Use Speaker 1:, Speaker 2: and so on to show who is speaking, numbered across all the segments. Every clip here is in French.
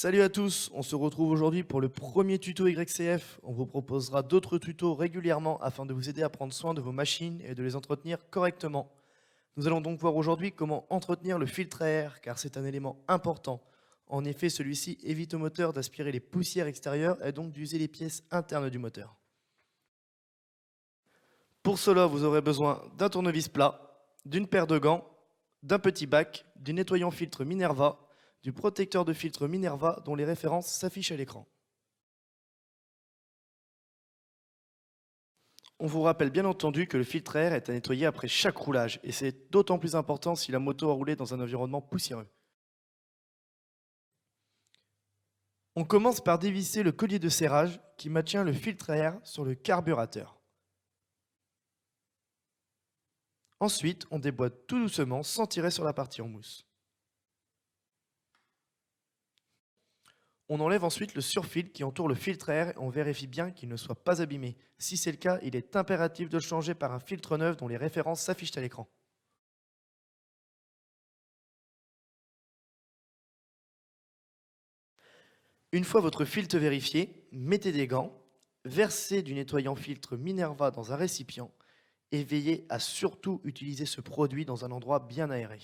Speaker 1: Salut à tous, on se retrouve aujourd'hui pour le premier tuto YCF. On vous proposera d'autres tutos régulièrement afin de vous aider à prendre soin de vos machines et de les entretenir correctement. Nous allons donc voir aujourd'hui comment entretenir le filtre à air car c'est un élément important. En effet, celui-ci évite au moteur d'aspirer les poussières extérieures et donc d'user les pièces internes du moteur. Pour cela, vous aurez besoin d'un tournevis plat, d'une paire de gants, d'un petit bac, du nettoyant filtre Minerva, du protecteur de filtre Minerva dont les références s'affichent à l'écran. On vous rappelle bien entendu que le filtre à air est à nettoyer après chaque roulage et c'est d'autant plus important si la moto a roulé dans un environnement poussiéreux. On commence par dévisser le collier de serrage qui maintient le filtre à air sur le carburateur. Ensuite, on déboîte tout doucement sans tirer sur la partie en mousse. On enlève ensuite le surfiltre qui entoure le filtre à air et on vérifie bien qu'il ne soit pas abîmé. Si c'est le cas, il est impératif de le changer par un filtre neuf dont les références s'affichent à l'écran. Une fois votre filtre vérifié, mettez des gants, versez du nettoyant filtre Minerva dans un récipient et veillez à surtout utiliser ce produit dans un endroit bien aéré.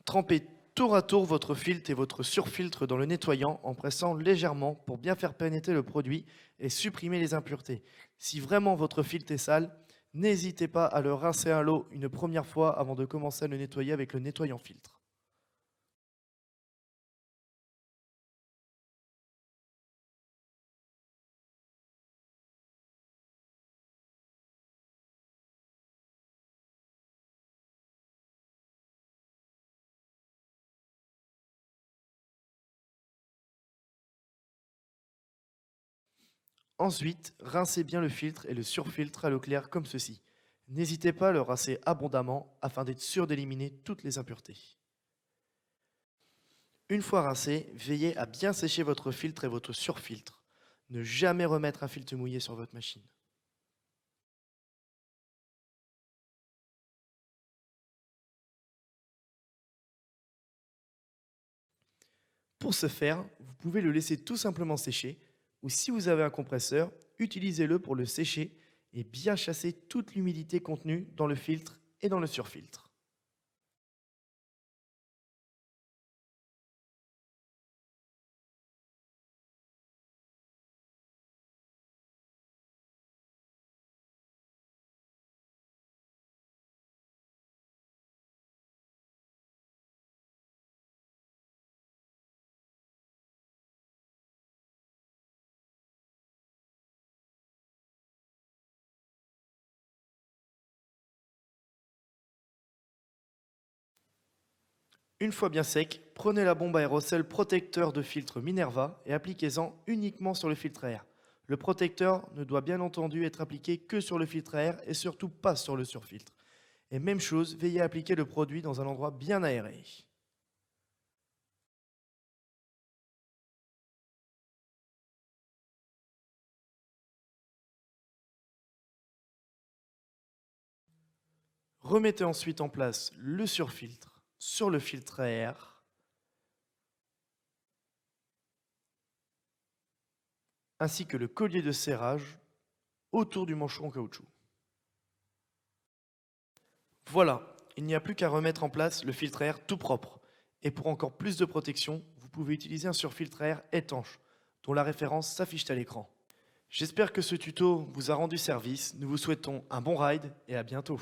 Speaker 1: Trempez tour à tour votre filtre et votre surfiltre dans le nettoyant en pressant légèrement pour bien faire pénétrer le produit et supprimer les impuretés. Si vraiment votre filtre est sale, n'hésitez pas à le rincer à l'eau une première fois avant de commencer à le nettoyer avec le nettoyant filtre. Ensuite, rincez bien le filtre et le surfiltre à l'eau claire comme ceci. N'hésitez pas à le rincer abondamment afin d'être sûr d'éliminer toutes les impuretés. Une fois rincé, veillez à bien sécher votre filtre et votre surfiltre. Ne jamais remettre un filtre mouillé sur votre machine. Pour ce faire, vous pouvez le laisser tout simplement sécher ou si vous avez un compresseur, utilisez-le pour le sécher et bien chasser toute l'humidité contenue dans le filtre et dans le surfiltre. Une fois bien sec, prenez la bombe aérosol protecteur de filtre Minerva et appliquez-en uniquement sur le filtre à air. Le protecteur ne doit bien entendu être appliqué que sur le filtre à air et surtout pas sur le surfiltre. Et même chose, veillez à appliquer le produit dans un endroit bien aéré. Remettez ensuite en place le surfiltre sur le filtre à air ainsi que le collier de serrage autour du manchon en caoutchouc. Voilà, il n'y a plus qu'à remettre en place le filtre à air tout propre. Et pour encore plus de protection, vous pouvez utiliser un surfiltre à air étanche, dont la référence s'affiche à l'écran. J'espère que ce tuto vous a rendu service. Nous vous souhaitons un bon ride et à bientôt.